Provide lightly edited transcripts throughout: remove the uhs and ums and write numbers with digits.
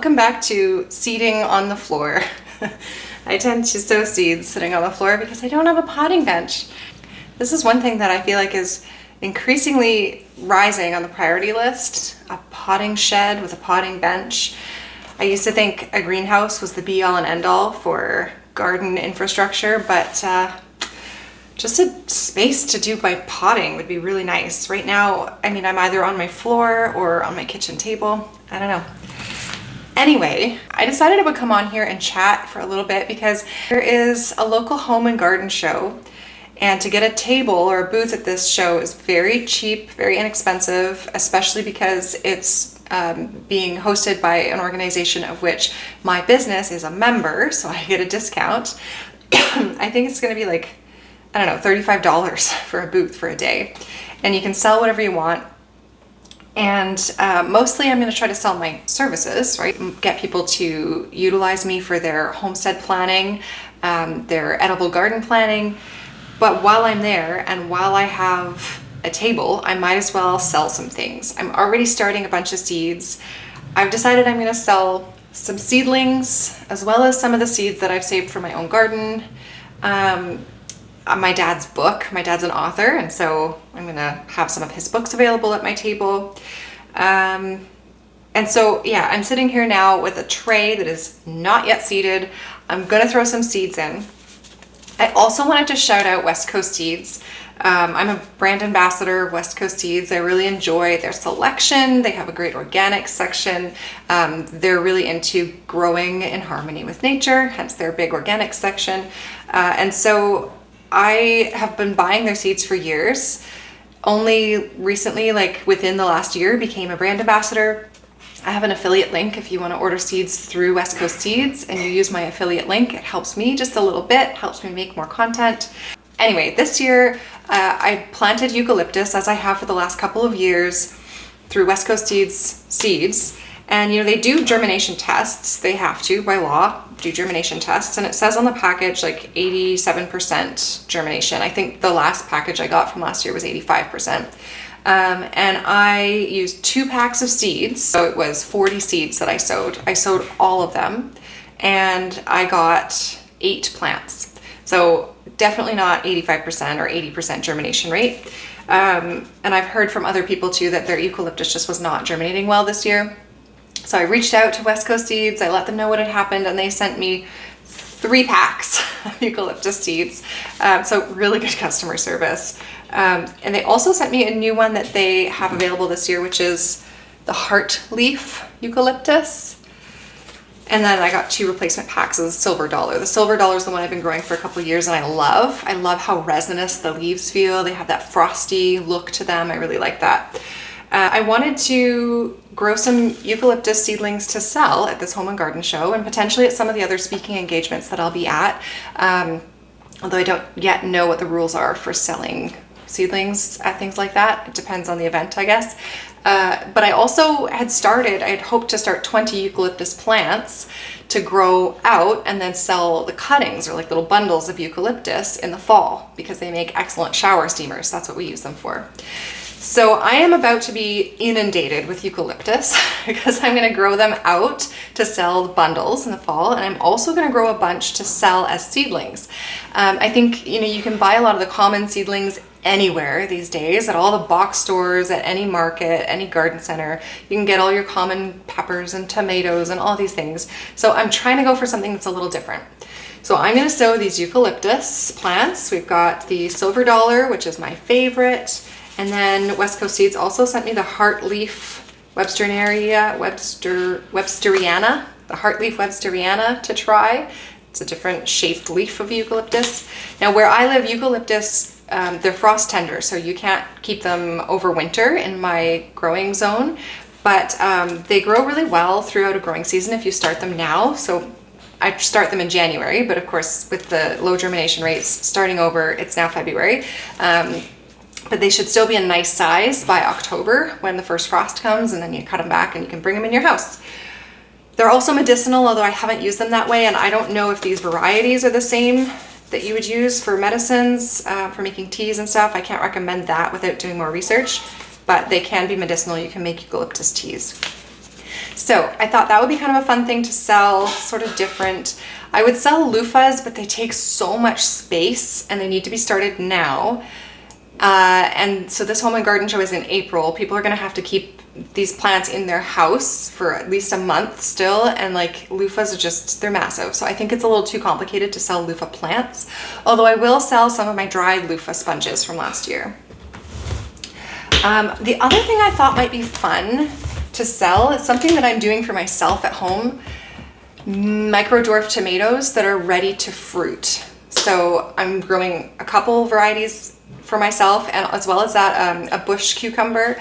Welcome back to seeding on the floor. I tend to sow seeds sitting on the floor because I don't have a potting bench. This is one thing that I feel like is increasingly rising on the priority list, a potting shed with a potting bench. I used to think a greenhouse was the be all and end all for garden infrastructure, but just a space to do my potting would be really nice. Right now, I mean, I'm either on my floor or on my kitchen table. I don't know. Anyway, I decided I would come on here and chat for a little bit because there is a local home and garden show, and to get a table or a booth at this show is very cheap, very inexpensive, especially because it's being hosted by an organization of which my business is a member, so I get a discount. I think it's going to be like, I don't know, $35 for a booth for a day, and you can sell whatever you want. And mostly I'm going to try to sell my services, right? Get people to utilize me for their homestead planning, their edible garden planning. But while I'm there and while I have a table, I might as well sell some things. I'm already starting a bunch of seeds. I've decided I'm going to sell some seedlings as well as some of the seeds that I've saved for my own garden. My dad's book. My dad's an author, and so I'm gonna have some of his books available at my table. And so yeah, I'm sitting here now with a tray that is not yet seeded. I'm gonna throw some seeds in. I also wanted to shout out West Coast Seeds. I'm a brand ambassador of West Coast Seeds. I really enjoy their selection. They have a great organic section. They're really into growing in harmony with nature, hence their big organic section. And so I have been buying their seeds for years. Only recently, like within the last year, became a brand ambassador. I have an affiliate link if you want to order seeds through West Coast Seeds and you use my affiliate link. It helps me just a little bit, helps me make more content. Anyway, this year I planted eucalyptus, as I have for the last couple of years, through West Coast seeds. And they do germination tests. They have to, by law, do germination tests. And it says on the package like 87% germination. I think the last package I got from last year was 85%. And I used 2 packs of seeds. So it was 40 seeds that I sowed. I sowed all of them and I got 8 plants. So definitely not 85% or 80% germination rate. And I've heard from other people too that their eucalyptus just was not germinating well this year. So I reached out to West Coast Seeds, I let them know what had happened, and they sent me 3 packs of eucalyptus seeds. So really good customer service. And they also sent me a new one that they have available this year, which is the heart leaf eucalyptus. And then I got 2 replacement packs of the silver dollar. The silver dollar is the one I've been growing for a couple of years and I love how resinous the leaves feel. They have that frosty look to them. I really like that. I wanted to grow some eucalyptus seedlings to sell at this home and garden show and potentially at some of the other speaking engagements that I'll be at. Although I don't yet know what the rules are for selling seedlings at things like that. It depends on the event, I guess. But I also I had hoped to start 20 eucalyptus plants to grow out and then sell the cuttings or like little bundles of eucalyptus in the fall because they make excellent shower steamers. That's what we use them for. So I am about to be inundated with eucalyptus because I'm going to grow them out to sell the bundles in the fall, and I'm also going to grow a bunch to sell as seedlings. I think you can buy a lot of the common seedlings anywhere these days, at all the box stores, at any market, any garden center. You can get all your common peppers and tomatoes and all these things. So I'm trying to go for something that's a little different. So I'm going to sow these eucalyptus plants. We've got the silver dollar, which is my favorite. And then West Coast Seeds also sent me the heartleaf Websteriana, the heartleaf Websteriana to try. It's a different shaped leaf of eucalyptus. Now where I live, eucalyptus, they're frost tender, so you can't keep them over winter in my growing zone, but they grow really well throughout a growing season if you start them now. So I start them in January, but of course with the low germination rates starting over, it's now February. But they should still be a nice size by October when the first frost comes, and then you cut them back and you can bring them in your house. They're also medicinal, although I haven't used them that way, and I don't know if these varieties are the same that you would use for medicines, for making teas and stuff. I can't recommend that without doing more research, but they can be medicinal. You can make eucalyptus teas. So I thought that would be kind of a fun thing to sell, sort of different. I would sell loofahs, but they take so much space and they need to be started now. And so this home and garden show is in April. People are gonna have to keep these plants in their house for at least a month still, and like loofahs are just, they're massive. So I think it's a little too complicated to sell loofah plants, although I will sell some of my dried loofah sponges from last year. The other thing I thought might be fun to sell is something that I'm doing for myself at home, micro dwarf tomatoes that are ready to fruit. So I'm growing a couple varieties for myself, and as well as that, a bush cucumber.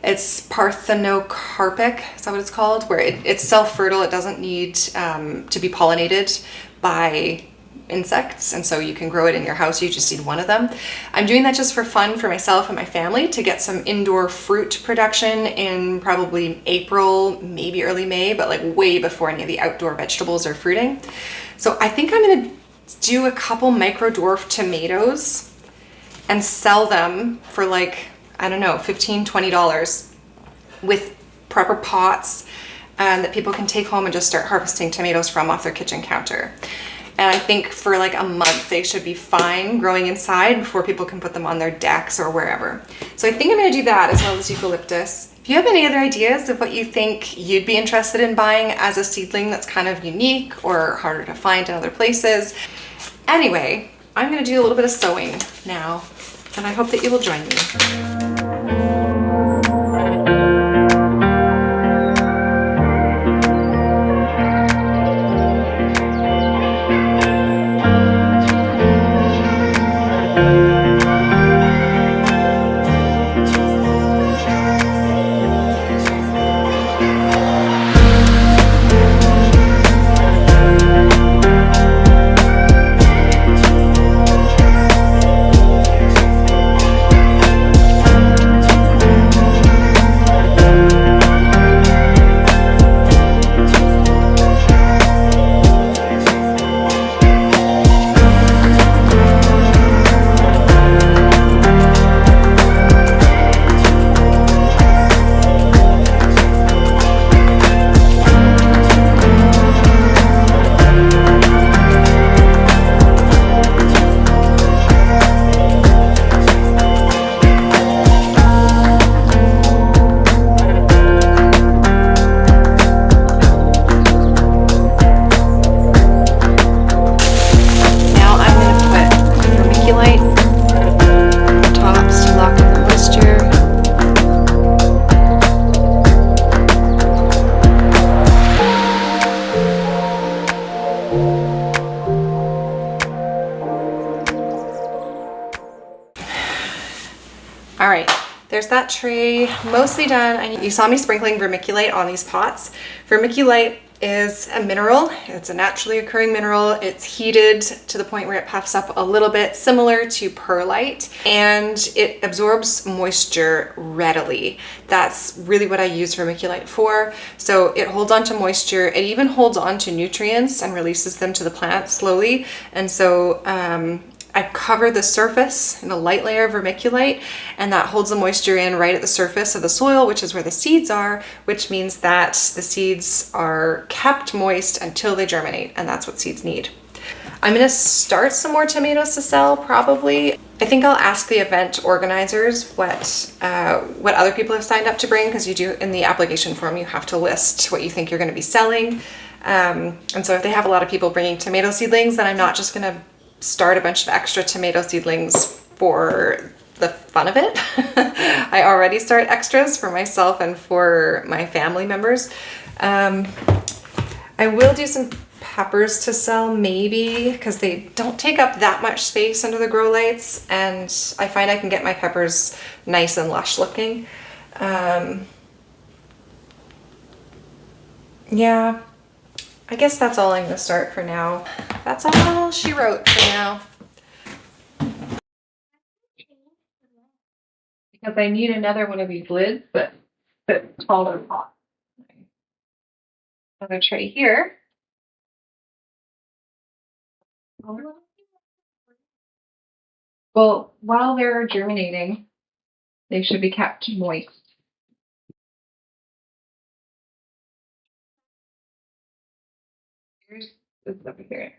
It's parthenocarpic, is that what it's called? Where it's self-fertile, it doesn't need to be pollinated by insects, and so you can grow it in your house. You just need one of them. I'm doing that just for fun for myself and my family to get some indoor fruit production in probably April, maybe early May, but like way before any of the outdoor vegetables are fruiting. So I think I'm gonna do a couple micro dwarf tomatoes and sell them for like, I don't know, $15, $20 with proper pots that people can take home and just start harvesting tomatoes from off their kitchen counter. And I think for like a month, they should be fine growing inside before people can put them on their decks or wherever. So I think I'm gonna do that, as well as eucalyptus. If you have any other ideas of what you think you'd be interested in buying as a seedling that's kind of unique or harder to find in other places. Anyway, I'm gonna do a little bit of sewing now, and I hope that you will join me. All right, there's that tray mostly done. You saw me sprinkling vermiculite on these pots. Vermiculite is a mineral. It's a naturally occurring mineral. It's heated to the point where it puffs up a little bit, similar to perlite, and it absorbs moisture readily. That's really what I use vermiculite for. So it holds on to moisture. It even holds on to nutrients and releases them to the plant slowly. And so I cover the surface in a light layer of vermiculite, and that holds the moisture in right at the surface of the soil, which is where the seeds are, which means that the seeds are kept moist until they germinate, and that's what seeds need. I'm gonna start some more tomatoes to sell, probably. I think I'll ask the event organizers what other people have signed up to bring, because you do, in the application form, you have to list what you think you're gonna be selling. And so if they have a lot of people bringing tomato seedlings, then I'm not just gonna start a bunch of extra tomato seedlings for the fun of it. I already start extras for myself and for my family members. I will do some peppers to sell, maybe, because they don't take up that much space under the grow lights, and I find I can get my peppers nice and lush looking. Yeah, I guess that's all I'm gonna start for now. That's all she wrote for now. Because I need another one of these lids, but taller pot. Another tray here. Well, while they're germinating, they should be kept moist. This is up here.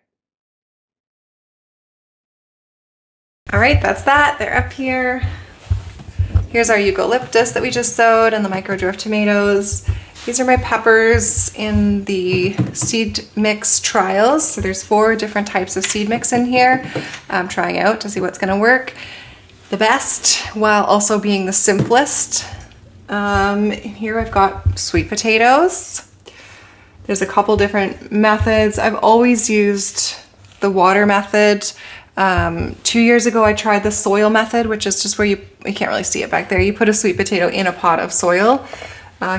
All right, that's that. They're up here. Here's our eucalyptus that we just sowed and the micro dwarf tomatoes. These are my peppers in the seed mix trials. So there's 4 different types of seed mix in here. I'm trying out to see what's gonna work the best while also being the simplest. Here I've got sweet potatoes. There's a couple different methods. I've always used the water method. 2 years ago I tried the soil method, which is just where you can't really see it back there. You put a sweet potato in a pot of soil,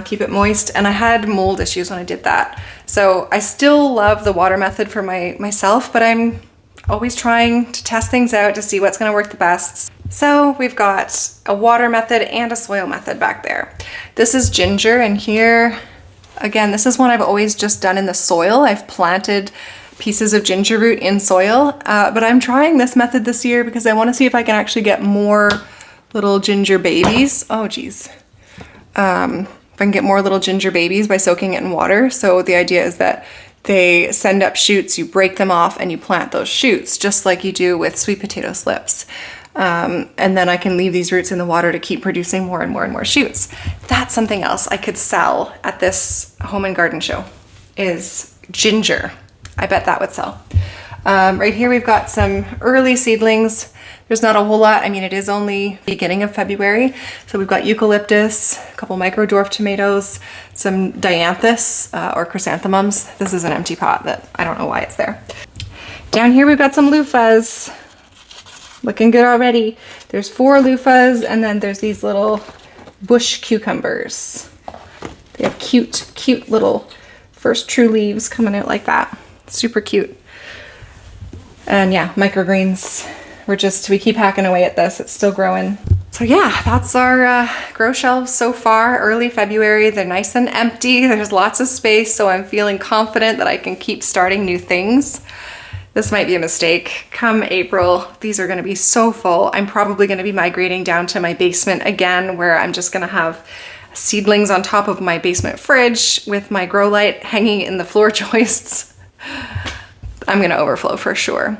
keep it moist, and I had mold issues when I did that. So I still love the water method for myself, but I'm always trying to test things out to see what's gonna work the best. So we've got a water method and a soil method back there. This is ginger, and here, again, this is one I've always just done in the soil. I've planted pieces of ginger root in soil, but I'm trying this method this year because I want to see if I can actually get more little ginger babies. Oh geez. If I can get more little ginger babies by soaking it in water. So the idea is that they send up shoots, you break them off and you plant those shoots just like you do with sweet potato slips. And then I can leave these roots in the water to keep producing more and more and more shoots. That's something else I could sell at this home and garden show, is ginger. I bet that would sell. Right here we've got some early seedlings. There's not a whole lot. I mean, it is only beginning of February. So we've got eucalyptus, a couple micro dwarf tomatoes, some dianthus or chrysanthemums. This is an empty pot that I don't know why it's there. Down here we've got some loofahs. Looking good already. There's 4 loofahs, and then there's these little bush cucumbers. They have cute little first true leaves coming out like that. Super cute. And yeah, microgreens. We keep hacking away at this. It's still growing. So yeah, that's our grow shelves so far. Early February, they're nice and empty. There's lots of space, so I'm feeling confident that I can keep starting new things. This might be a mistake. Come April, these are gonna be so full. I'm probably gonna be migrating down to my basement again, where I'm just gonna have seedlings on top of my basement fridge with my grow light hanging in the floor joists. I'm gonna overflow for sure.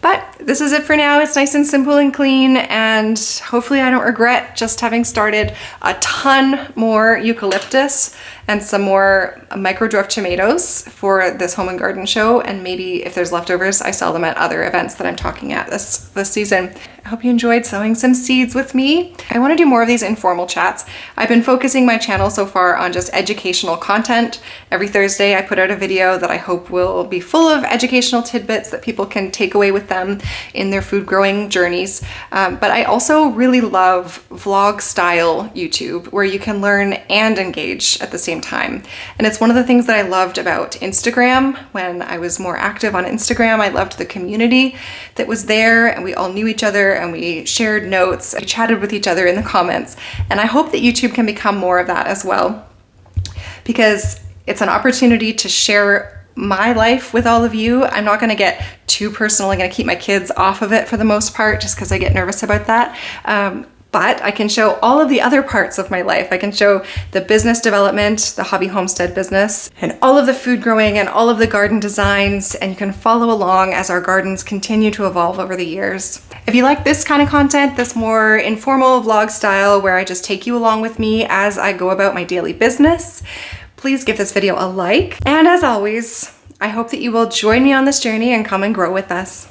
But this is it for now. It's nice and simple and clean, and hopefully I don't regret just having started a ton more eucalyptus and some more micro dwarf tomatoes for this home and garden show, and maybe if there's leftovers, I sell them at other events that I'm talking at this season. I hope you enjoyed sowing some seeds with me. I want to do more of these informal chats. I've been focusing my channel so far on just educational content. Every Thursday I put out a video that I hope will be full of educational tidbits that people can take away with them in their food growing journeys. But I also really love vlog style YouTube, where you can learn and engage at the same time. And it's one of the things that I loved about Instagram. When I was more active on Instagram, I loved the community that was there, and we all knew each other and we shared notes, we chatted with each other in the comments. And I hope that YouTube can become more of that as well, because it's an opportunity to share my life with all of you. I'm not gonna get too personal. I'm gonna keep my kids off of it for the most part, just because I get nervous about that. But I can show all of the other parts of my life. I can show the business development, the hobby homestead business, and all of the food growing and all of the garden designs, and you can follow along as our gardens continue to evolve over the years. If you like this kind of content, this more informal vlog style where I just take you along with me as I go about my daily business, please give this video a like. And as always, I hope that you will join me on this journey and come and grow with us.